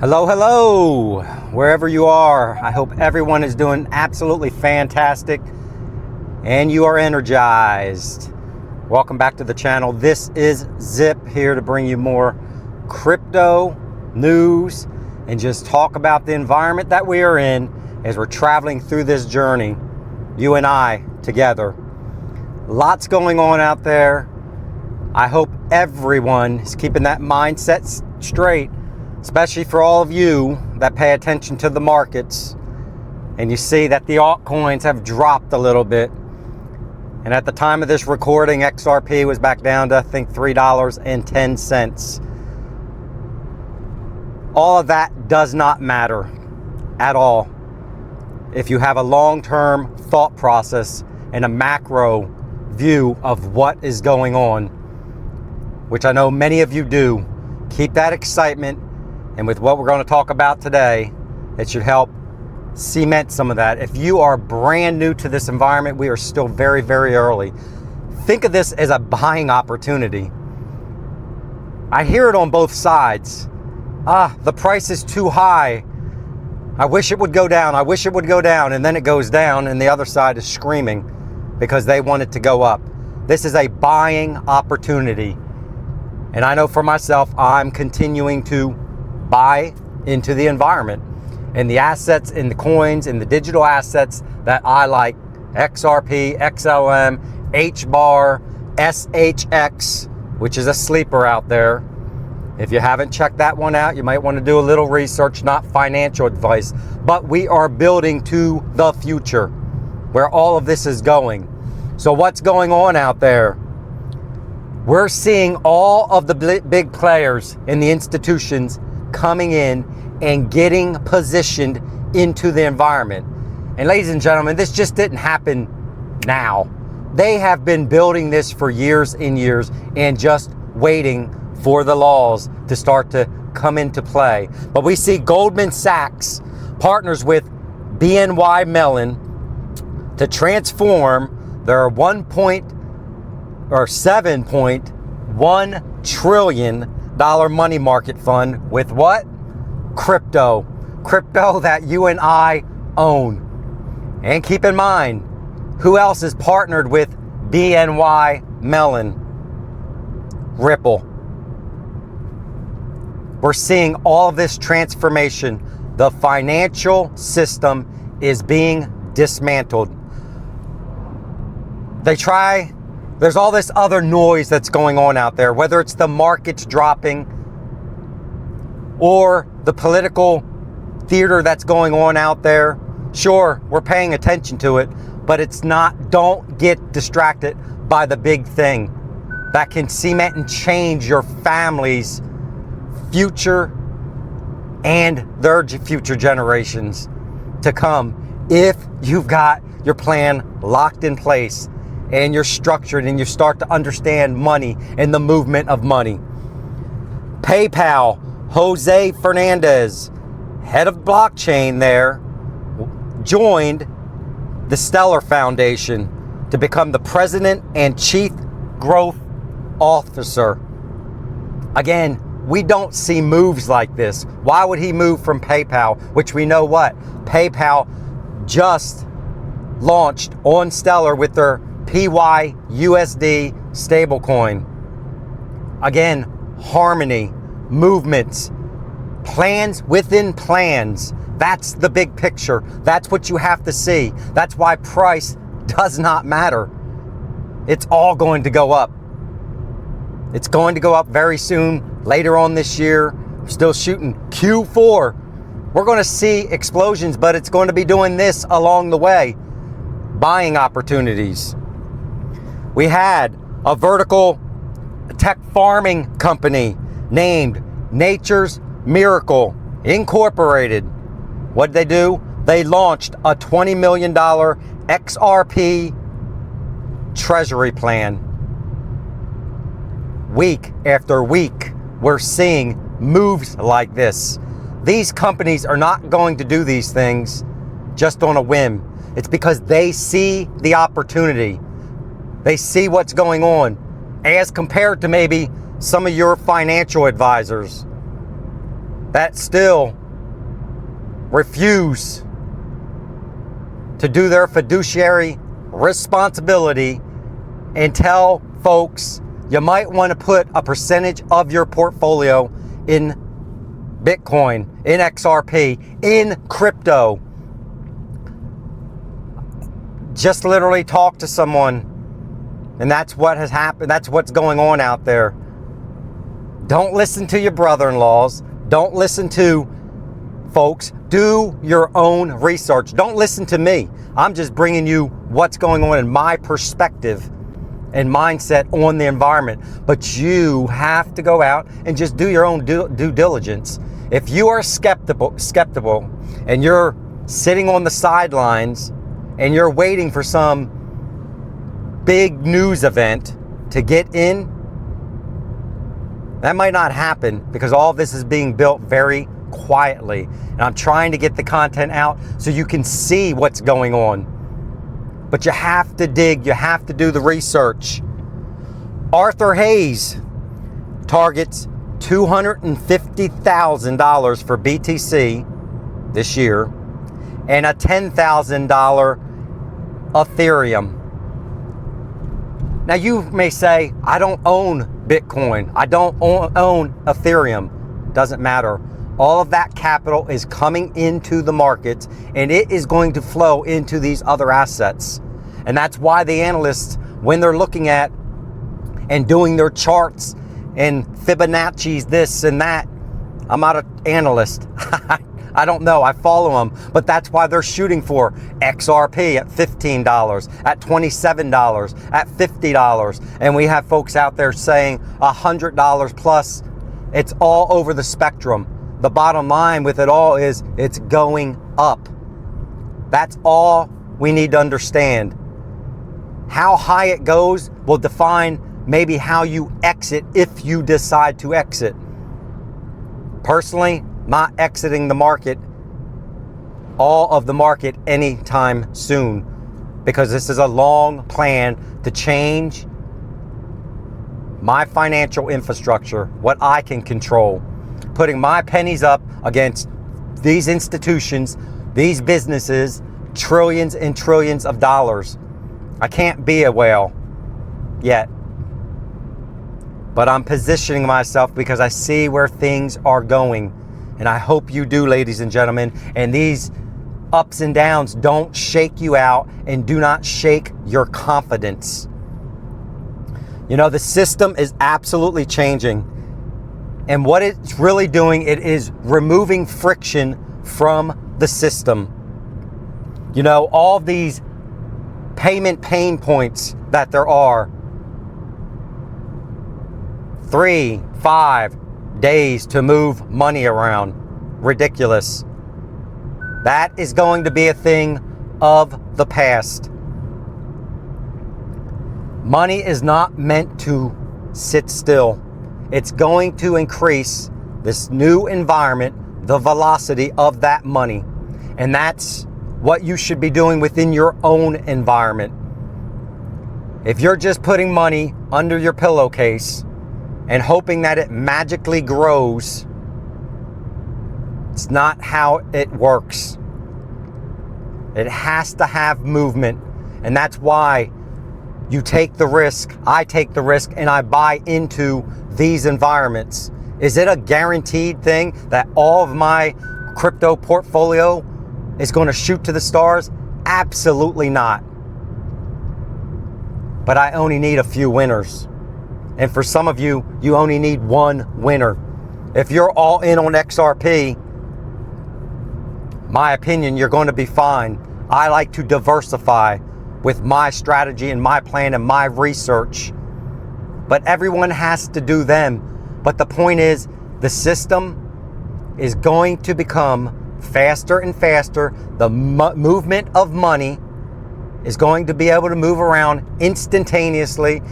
Hello, hello, wherever you are. I hope everyone is doing absolutely fantastic and you are energized. Welcome back to the channel. This is Zip, here to bring you more crypto news and just talk about the environment that we are in as we're traveling through this journey, you and I together. Lots going on out there. I hope everyone is keeping that mindset straight, especially for all of you that pay attention to the markets and you see that the altcoins have dropped a little bit. And at the time of this recording, XRP was back down to, I think, $3.10. All of that does not matter at all if you have a long-term thought process and a macro view of what is going on, which I know many of you do. Keep that excitement. And with what we're going to talk about today, it should help cement some of that. If you are brand new to this environment, we are still very, very early. Think of this as a buying opportunity. I hear it on both sides. The price is too high. I wish it would go down. I wish it would go down. And then it goes down and the other side is screaming because they want it to go up. This is a buying opportunity. And I know for myself, I'm continuing to buy into the environment and the assets and the coins and the digital assets that I like: XRP, XLM, HBAR, SHX, which is a sleeper out there. If you haven't checked that one out, you might want to do a little research, not financial advice, but we are building to the future where all of this is going. So what's going on out there? We're seeing all of the big players in the institutions coming in and getting positioned into the environment. And ladies and gentlemen, this just didn't happen now. They have been building this for years and years and just waiting for the laws to start to come into play. But we see Goldman Sachs partners with BNY Mellon to transform their $7.1 trillion money market fund with what? Crypto that you and I own. And keep in mind, who else is partnered with BNY Mellon? Ripple. We're seeing all of this transformation. The financial system is being dismantled. There's all this other noise that's going on out there, whether it's the markets dropping or the political theater that's going on out there. Sure, we're paying attention to it, but don't get distracted by the big thing that can cement and change your family's future and their future generations to come if you've got your plan locked in place and you're structured and you start to understand money and the movement of money. PayPal, Jose Fernandez, head of blockchain there, joined the Stellar Foundation to become the president and chief growth officer. Again, we don't see moves like this. Why would he move from PayPal, which we know what? PayPal just launched on Stellar with their PYUSD stablecoin. Again, harmony, movements, plans within plans. That's the big picture. That's what you have to see. That's why price does not matter. It's all going to go up. It's going to go up very soon, later on this year. We're still shooting Q4. We're going to see explosions, but it's going to be doing this along the way. Buying opportunities. We had a vertical tech farming company named Nature's Miracle Incorporated. What did they do? They launched a $20 million XRP treasury plan. Week after week, we're seeing moves like this. These companies are not going to do these things just on a whim. It's because they see the opportunity. They see what's going on as compared to maybe some of your financial advisors. that still refuse to do their fiduciary responsibility and tell folks you might want to put a percentage of your portfolio in Bitcoin, in XRP, in crypto. Just literally talk to someone, and that's what has happened. That's what's going on out there. Don't listen to your brother-in-laws. Don't listen to folks. Do your own research. Don't listen to me. I'm just bringing you what's going on in my perspective and mindset on the environment. But you have to go out and just do your own due diligence. If you are skeptical and you're sitting on the sidelines and you're waiting for some big news event to get in, that might not happen, because all this is being built very quietly. And I'm trying to get the content out so you can see what's going on. But you have to dig, you have to do the research. Arthur Hayes targets $250,000 for BTC this year and a $10,000 Ethereum. Now you may say, I don't own Bitcoin, I don't own Ethereum. Doesn't matter. All of that capital is coming into the markets, and it is going to flow into these other assets. And that's why the analysts, when they're looking at and doing their charts and Fibonacci's this and that, I'm not an analyst. I don't know, I follow them, but that's why they're shooting for XRP at $15, at $27, at $50. And we have folks out there saying $100 plus. It's all over the spectrum. The bottom line with it all is it's going up. That's all we need to understand. How high it goes will define maybe how you exit if you decide to exit. Personally, not exiting the market, all of the market anytime soon, because this is a long plan to change my financial infrastructure, what I can control, putting my pennies up against these institutions, these businesses, trillions and trillions of dollars. I can't be a whale yet, but I'm positioning myself because I see where things are going. And I hope you do, ladies and gentlemen. And these ups and downs don't shake you out and do not shake your confidence. You know, the system is absolutely changing. And what it's really doing, it is removing friction from the system. You know, all these payment pain points that there are. 3-5 days to move money around. Ridiculous. That is going to be a thing of the past. Money is not meant to sit still. It's going to increase this new environment, the velocity of that money. And that's what you should be doing within your own environment. If you're just putting money under your pillowcase and hoping that it magically grows, it's not how it works. It has to have movement. And that's why you take the risk, I take the risk, and I buy into these environments. Is it a guaranteed thing that all of my crypto portfolio is going to shoot to the stars? Absolutely not. But I only need a few winners. And for some of you, you only need one winner. If you're all in on XRP, my opinion, you're going to be fine. I like to diversify with my strategy and my plan and my research. But everyone has to do them. But the point is, the system is going to become faster and faster. The movement of money is going to be able to move around instantaneously.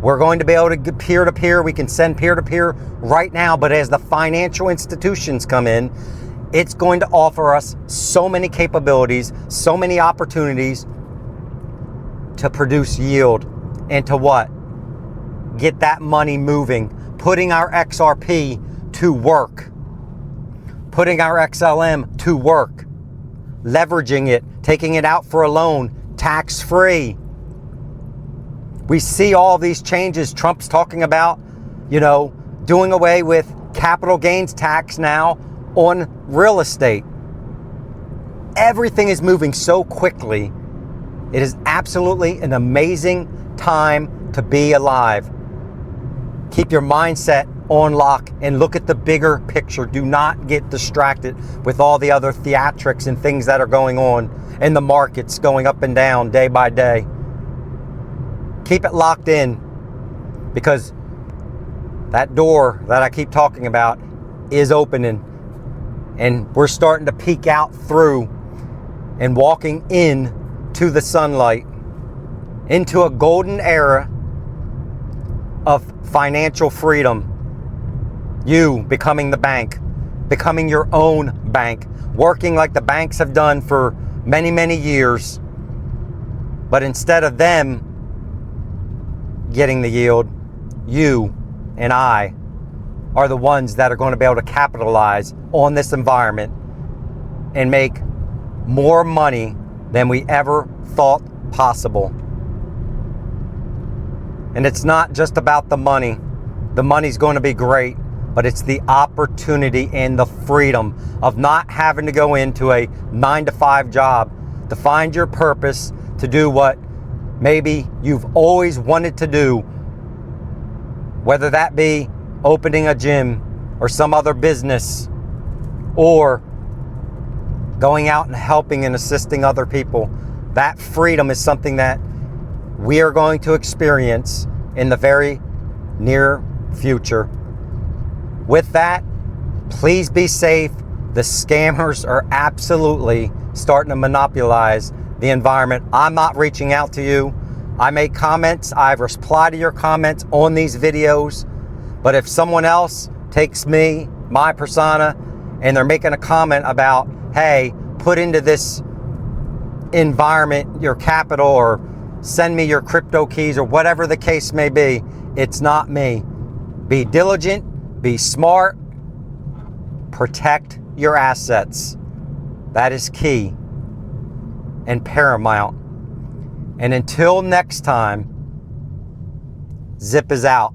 We're going to be able to get peer-to-peer. We can send peer-to-peer right now. But as the financial institutions come in, it's going to offer us so many capabilities, so many opportunities to produce yield and to what? Get that money moving, putting our XRP to work. putting our XLM to work, leveraging it, taking it out for a loan, tax-free. We see all these changes. Trump's talking about, doing away with capital gains tax now on real estate. Everything is moving so quickly. It is absolutely an amazing time to be alive. Keep your mindset on lock and look at the bigger picture. Do not get distracted with all the other theatrics and things that are going on in the markets going up and down day by day. Keep it locked in, because that door that I keep talking about is opening, and we're starting to peek out through and walking in to the sunlight, into a golden era of financial freedom. You becoming the bank, becoming your own bank, working like the banks have done for many, many years. But instead of them getting the yield, you and I are the ones that are going to be able to capitalize on this environment and make more money than we ever thought possible. And it's not just about the money. The money's going to be great, but it's the opportunity and the freedom of not having to go into a 9-to-5 job to find your purpose, to do what maybe you've always wanted to do, whether that be opening a gym or some other business, or going out and helping and assisting other people. That freedom is something that we are going to experience in the very near future. With that, please be safe. The scammers are absolutely starting to monopolize the environment. I'm not reaching out to you. I make comments. I've replied to your comments on these videos. But if someone else takes me, my persona, and they're making a comment about, hey, put into this environment your capital, or send me your crypto keys, or whatever the case may be, it's not me. Be diligent, be smart, protect your assets. That is key and paramount. And until next time, Zip is out.